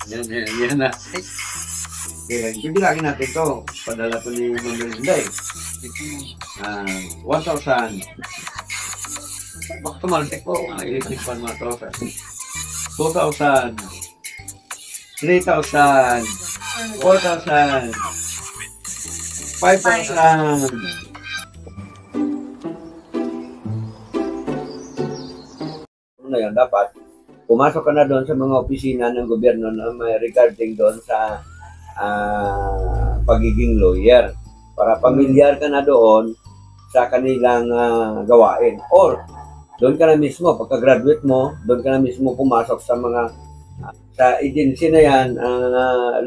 Yan na. Kaya, hindi lagi natin to. Padala to ni Melinda eh. 1,000. Baka tumaltik po. Electric fan mga tropa. 2,000. 3,000. 4,000. 5,000. Ano yan, dapat pumasok ka na doon sa mga opisina ng gobyerno na may regarding doon sa pagiging lawyer para pamilyar ka na doon sa kanilang gawain, or doon ka na mismo pagka-graduate mo, doon ka na mismo pumasok sa mga sa agency na yan,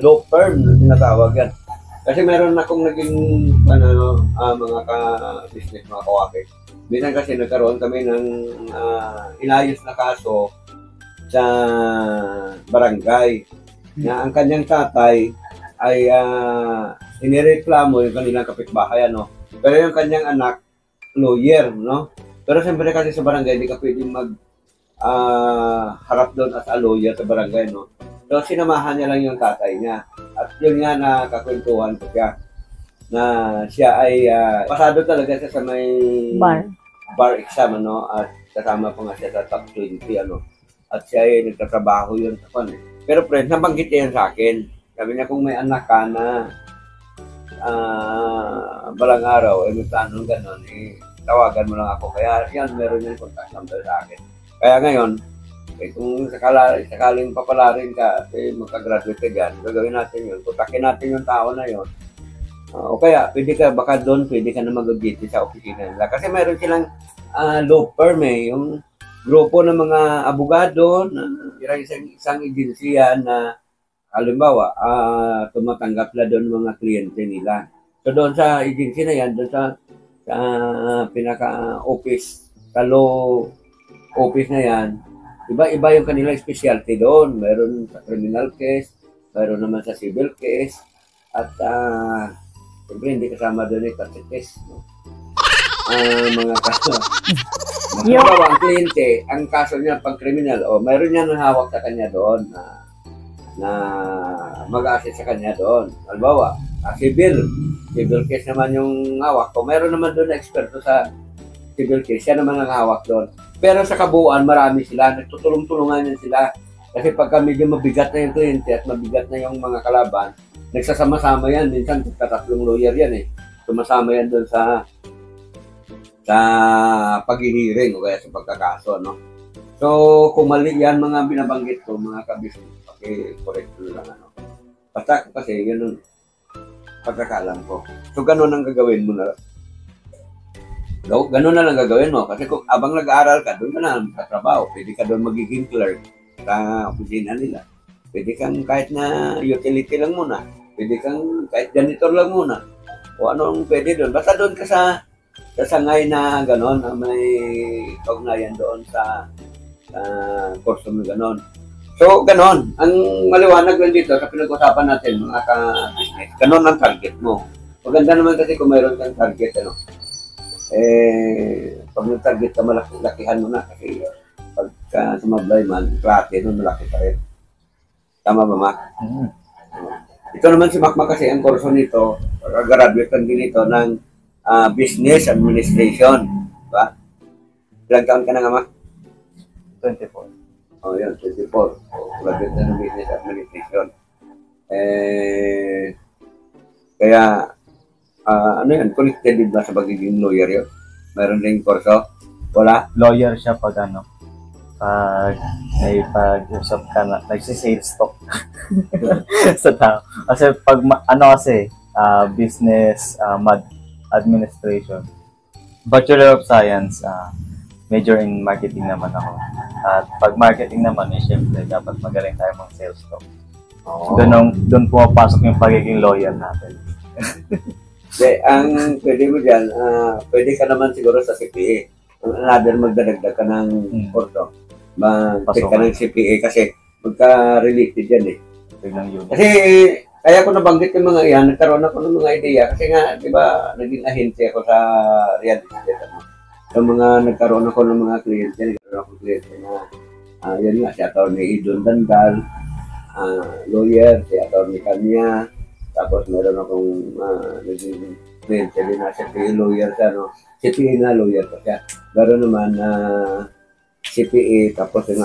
law firm na tinatawag yan. Kasi meron akong naging mga ka-business, mga kawakis. Minsan kasi nagkaroon kami ng inayos na kaso sa barangay na ang kanyang tatay ay inireklamo yung kanilang kapitbahay, ano. Pero yung kanyang anak, lawyer, no. Pero siyempre kasi sa barangay, hindi ka pwedeng harap doon as a lawyer sa barangay, no. So sinamahan niya lang yung tatay niya. At yun nga nakakwentuhan ko siya na siya ay pasado talaga siya sa may bar exam, ano, at kasama pa nga siya sa top 20, ano. At siya ay nagtatrabaho yun sa pan. Pero friend, nabanggit niya yan sa akin. Sabi niya, kung may anak ka na balang araw, may planong gano'n, tawagan mo lang ako. Kaya yan, meron yung contact number sa akin. Kaya ngayon, kung sakaling papalarin ka, magka-graduate ka dyan, gagawin natin yun. Kontakin natin yung tao na yun. O kaya, pwede ka, baka doon, pwede ka na mag-duty sa opisina nila. Kasi meron silang law firm yung grupo ng mga abogado na isang agensiya na halimbawa, tumatanggap na doon mga kliyente nila. So doon sa agency na yan, doon sa pinaka-office, sa law office na yan, iba-iba yung kanilang specialty doon. Meron sa criminal case, meron naman sa civil case, at siyempre hindi kasama doon yung custody case. No? Mga kaso. Halimbawa, ang kliyente, ang kaso niya pang criminal, meron niya nang hawak sa kanya doon na mag-assist sa kanya doon. Halimbawa, civil case naman yung hawak ko. Meron naman doon na eksperto sa civil case, siya naman ang hawak doon. Pero sa kabuuan, marami sila, nagtutulong-tulungan yan sila. Kasi pagka medyo mabigat na yung kliyente at mabigat na yung mga kalaban, nagsasama-sama yan. Minsan, tatlong lawyer yan eh. Sumasama yan doon sa paghihiring o kaya sa pagkakaso, no? So, kung mali yan, mga binabanggit ko, mga kabisnes, correct lang, ano. Basta kasi, ganun, pagkakalam ko. So, ganun ang gagawin mo na. Ganun na lang gagawin mo. Kasi kung abang nag-aaral ka, doon ka na sa trabaho. Pwede ka doon magiging clerk sa opisina nila. Pwede kang kahit na utility lang muna. Pwede kang kahit janitor lang muna. O anong pwede doon. Basta doon ka sa sangay na gano'n, may kaugnayan doon sa kurso mo gano'n. So, gano'n. Ang maliwanag lang dito sa pinag-usapan natin, mga ka-business, gano'n ang target mo. Maganda naman kasi kung mayroon kang target, ano. Pag may target ka, lakihan mo na. Kasi pagka sumablay man, klate nun, malaki pa rin. Tama ba, Mac? Ito naman si Mac kasi ang kurso nito, graduate lang din ito ng business administration. Diba? Ilang taon ka na nga, Mac? 24. Oh, yun, 24. Graduate na ng business administration. Kaya, ano yan, connected din ba sa pagiging lawyer yun? Meron din kurso? Wala? Lawyer siya pag may pag-usap ka na, nagsisales talk sa tao. Kasi pag, business, administration, Bachelor of Science, major in marketing naman ako. At pag marketing naman, syempre, dapat magaling tayo mga sales talk. Oh. Doon pumapasok yung pagiging lawyer natin. Ang pwede mo dyan, pwede ka naman siguro sa CPA. Another, magdadagdag ka ng kurso. Mag-take ka ng CPA kasi magka-related yan eh. Kasi kaya ko nabanggit yung mga yan, nagkaroon ako ng mga ideya. Kasi nga, di ba, naging ahensi ako sa real estate. So nagkaroon ako ng mga kliyente, nagkaroon ako kliyente na yan nga, si Atty. Idon Dandal, lawyer, si attorney kanya. Tapos meron akong naging kliyente din na CPA lawyer siya, no? CPA na lawyer pa siya. Meron naman na CPA, tapos yung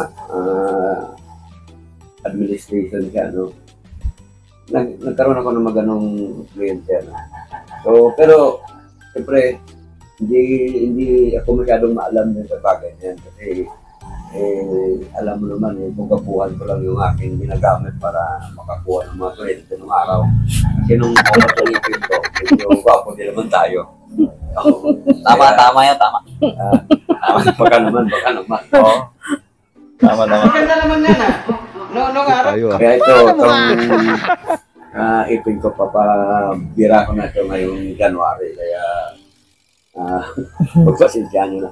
administration siya, no? Nagkaroon ako ng maganong kliyente, no? So, pero, siyempre, hindi ako masyadong maalam din sa bagay niyan kasi alam mo naman, bugabuhan ko lang yung aking ginagamit para makakuha ng mga kliyente ng araw. Kasi nung opportunity ko, medyo gwapo din naman tayo. Tama yan, tama. Baka naman. Oo. Tama naman. Maganda naman yan Noong araw. Kaya itong ipin ko bira ko na ito ngayong January. Kaya magpasensya nyo na.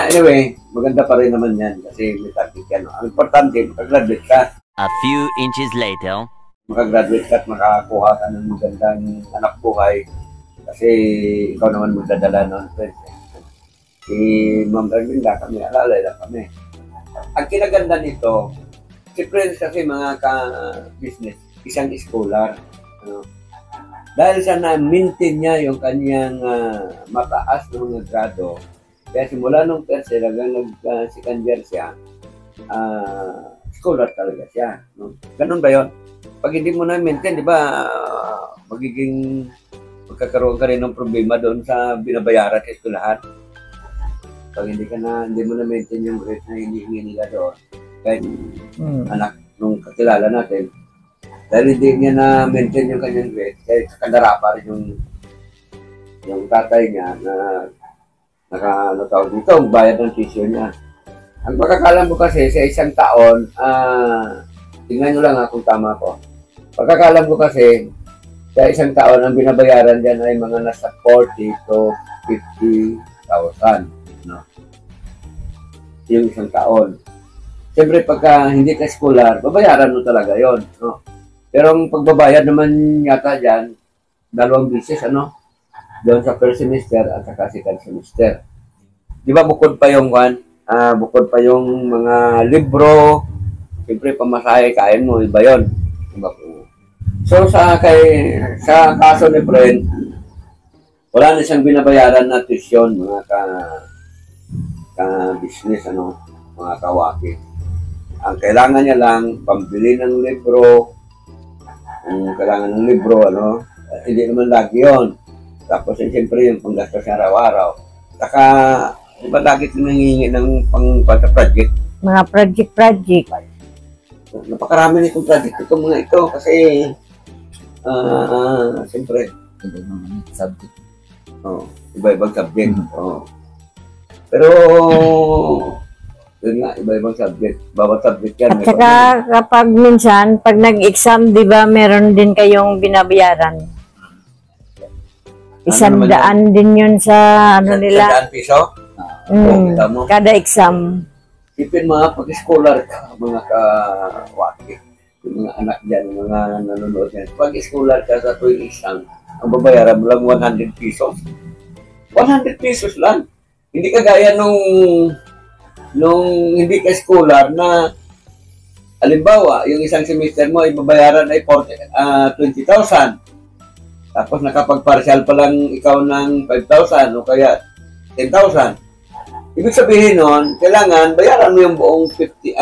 Anyway, maganda pa rin naman yan kasi may target yan. Ang importante, makagraduate ka. A few inches later. Makagraduate ka at makakuha ka ng magandang anak buhay kasi ikaw naman magdadala noon, friends. Si Ma'am Erlinda kami, alalay lang kami. Ang kinaganda nito, si friends kasi mga ka-business, isang scholar. Dahil sa na-maintain niya yung kanyang mataas na mga grado, kaya simula nung first year hanggang second year siya, scholar talaga siya. No? Ganun ba yun? Pag hindi mo na-maintain, di ba, magkakaroon ka rin ng problema doon sa binabayaran sa eskwelahan. Pag hindi mo na-maintain yung grade na hinihingi nila doon, kahit anak nung kakilala natin, dahil hindi niya na-maintain yung kanyang grade, kahit sa kandarapa rin yung tatay niya na dito, bayad ng tuition niya. Ang pagkakalam ko kasi sa isang taon, tingnan nyo lang kung tama ko. Pagkakalam ko kasi, sa isang taon, ang binabayaran dyan ay mga nasa 40 to 50,000. No? Yung isang taon. Siyempre, pagka hindi ka scholar, babayaran mo talaga yon, no? Pero ang pagbabayad naman yata dyan, 2 beses, doon sa first semester at saka second semester. Di ba bukod pa yung mga libro, siyempre pamasahe, kain mo, iba yun. Diba? So sa kaso ni friend, wala na siyang binabayaran na tuition, mga ka-business, mga kawaki. Ang kailangan niya lang, pambili ng libro, kung kailangan ng libro, hindi naman lagi yun. Tapos siyempre yung panggastos niya araw-araw. Saka, di ba lagi nangihingi ng pang-project? Mga project. Napakarami nitong project itong mga ito kasi siyempre Subject. iba-ibang subject. Pero yun nga, iba-ibang subject. Bawat subject yan. At saka kapag minsan, pag nag-exam, di ba, meron din kayong binabayaran. 100 din yun sa nila. 100 piso? Kita mo. Kada exam. Ipin mga pag-scholar ka, mga kawaki, yung mga anak dyan, mga nanonood yan. Pag-scholar ka sa tuwing isang, ang babayaran mo lang 100 pesos. 100 pesos lang. Hindi kagaya nung hindi ka scholar na, halimbawa, yung isang semester mo ay babayaran ay 20,000. Tapos nakapag-partial pa lang ikaw ng 5,000 o kaya 10,000. Ibig sabihin nun, kailangan bayaran mo yung buong 20,000.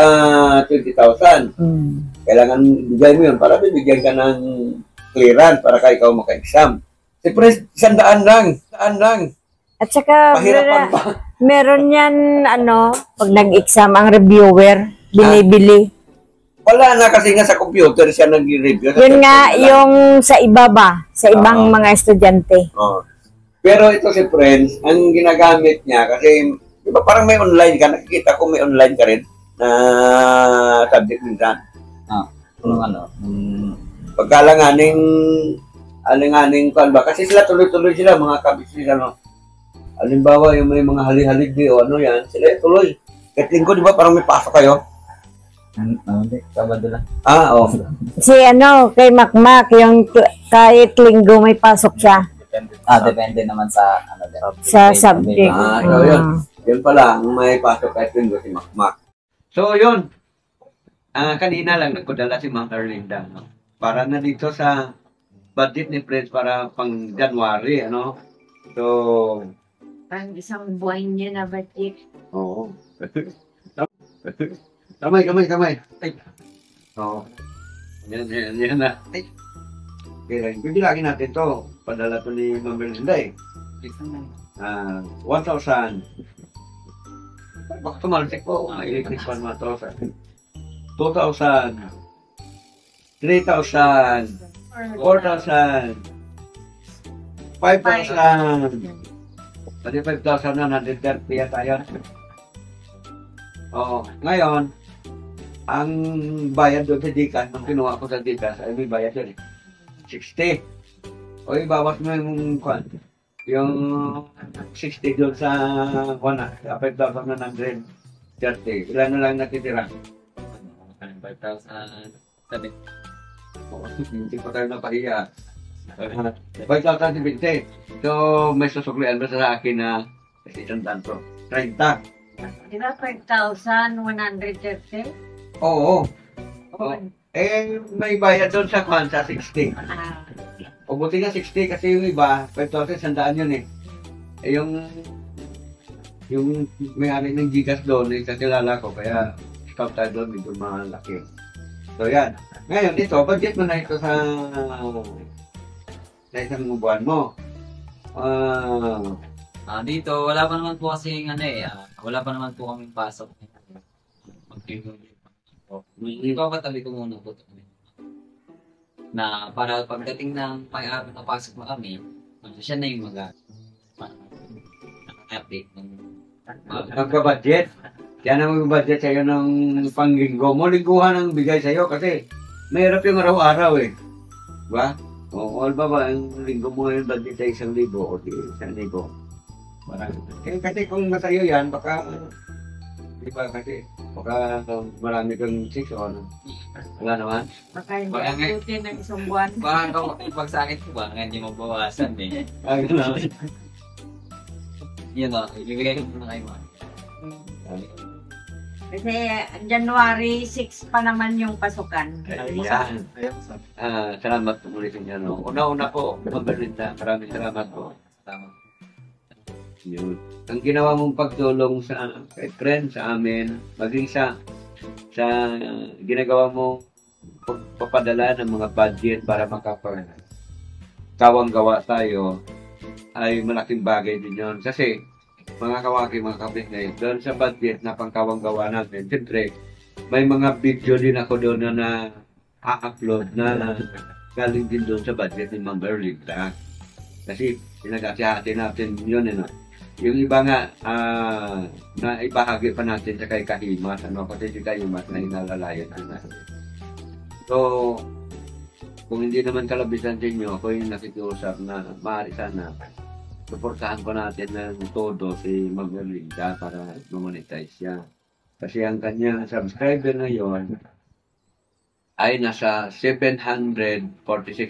Kailangan bigay mo yun para bibigyan ka ng clearance para ikaw maka-exam. Siyempre, 100 lang. At saka, Pahirapan pa. meron yan, pag nag-exam, ang reviewer, binibili. Wala na kasi nga sa computer siya nag-review. Yun nga, yung sa iba ba? Sa ibang mga estudyante. Pero ito si Friends, ang ginagamit niya kasi, di ba parang may online ka, nakikita ko may online ka rin na subject minsan. Pagkalanganing ba? Kasi sila tuloy-tuloy sila, mga kabisnes, halimbawa, yung may mga hali-halig yan, sila tuloy. Kahit linggo, di ba parang may pasok kayo? Hindi, Sabado lang. Oo. Si kay Makmak, yung kahit linggo may pasok siya Depende naman sa sa subject. So yun. Yun pala, ang may pasok kahit linggo si Makmak. So yun. Kanina lang nagpadala si Ma'am Erlinda, no? Para na dito sa budget ni Prince para pang January, ano? So, Parang isang buwan niya na budget. oo. Kamay. Ay. Oo. Yan na. Ay. Okay, bibilangin natin to. Padala to ni Ma'am Erlinda eh. 1,000. Baka tumalsik po. Electric fan 1,000. 2,000. 3,000. 4,000. 5,000. Pwede 5,000 na, 130 yata yun. Oo. Ngayon, ang bayad doon sa Gcash, nung kinuha ko sa Gcash, ay may bayad yun eh. 60. O ibawas mo yung 60 doon sa 5,130. Ilan na lang natitira? 5,007. Oo, hindi pa tayo napahiya. 5,070. So, may susuklian ba sa akin na isang tanto? 30. Di ba 5,130? Oo. May bayad doon sa 60. Ah, O buti nga 60 kasi yung iba, 5,100 yun eh. Yung may-ari ng Gcash doon, kakilala ko, kaya scout tayo doon, medyo malaki. So yan. Ngayon, ito, budget mo na ito sa isang buwan mo. Dito, wala pa naman po kasi wala pa naman po kaming pasok. Ipapatabi ko muna po ito. Na para pagdating ng napasok na kami, siya na yung mag-update ng Magka-budget. Yan ang mag-budget sa'yo ng panglinggo mo. Lingguhan ang bigay sa'yo kasi mahirap yung araw-araw eh. Diba? O ba ang linggo mo yung budget sa 1,000 o 1,000. Parang, kasi kung masa'yo yan, baka marami kang 6 o ano. Wala naman. baka hindi Baka nga- abutin ng isang buwan. Baka pag sa akin po ba, hindi mabawasan eh. Ay, gano'n. Yun o, ibigay ko na kayo. Kasi January 6 pa naman yung pasukan. Ayan. Salamat po ulit niya. No? Una-una po, Mabelinda. Maraming salamat po. Tama. Yun. Ang ginawa mong pagtulong sa kay friend, sa amin, maging sa ginagawa mong papadala ng mga budget para makapagkawang-gawa tayo ay malaking bagay din yun. Kasi mga kawaki, mga kapitnay, doon sa budget na pangkawang-gawa natin, siyempre, may mga video din ako doon na upload na galing din doon sa budget ni Ma'am Erlinda. Kasi pinag-hati natin yun, no? Yung iba nga, na ibahagi pa natin sa kay Kahimas, kasi si Kahimas na inalalayan natin. So, kung hindi naman kalabisan sa inyo, ako yung nakikiusap na maaari sana suportahan ko natin ng todo si Ma'am Erlinda para monetize siya. Kasi ang kanyang subscriber ngayon ay nasa 746,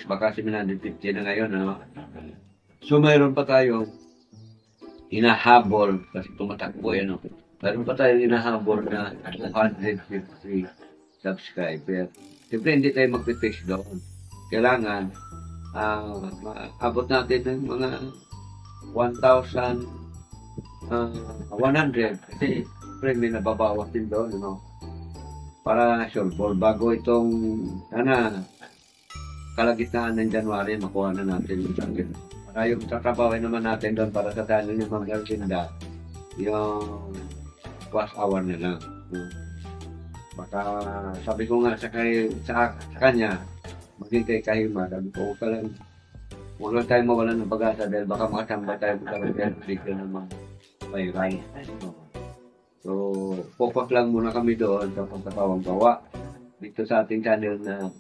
baka 750 na ngayon. No? So mayroon pa tayong hinahabol, kasi tumatakbo yan. No? Mayroon pa tayong hinahabol na 250 subscriber. Siyempre hindi tayo magpipix doon. Kailangan abot natin ng mga 1,100 kasi may nababawas din doon, no? Para sure ball bago itong kalagitnaan ng January makuha na natin yung sangkit. Para yung tatrabawin naman natin doon para sa channel ng mga Erlinda yung was hour na lang, no? Baka sabi ko nga sa kanya maging kay Kahima, sabi ko ka lang huwag lang tayo mawalan ng pag-asa dahil baka makasamba tayo sa bigla ng mga bayray. So, focus lang muna kami doon sa pagkakawang-gawa dito sa ating channel na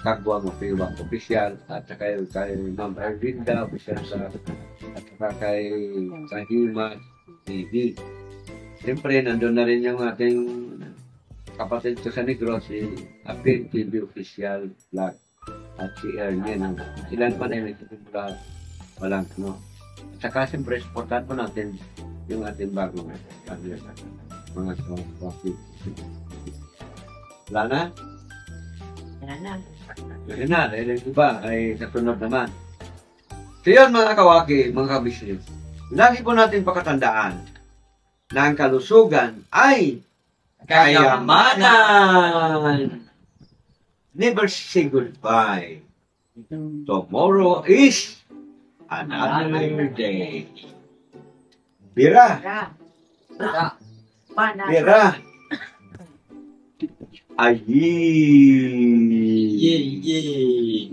Kagwang Official at saka kay Ma'am Erlinda Official at saka kay Kahima TV. Siyempre, nandun na rin yung ating kapatid ko sa Negros, si Apil TV Official Vlog. At si Ernie, ilan pa na yung nagsisimula walang, no? At saka siyempre, supportan po natin yung ating bagong mga kapatid. Wala na? Wala na. Dahil yung iba ay kasunod naman. So yun mga kawaki, mga kabisnes. Lagi po natin pakatandaan na ang kalusugan ay kayamanan. Never say goodbye. Tomorrow is another day. Bira. Bira. Ayi. Yay!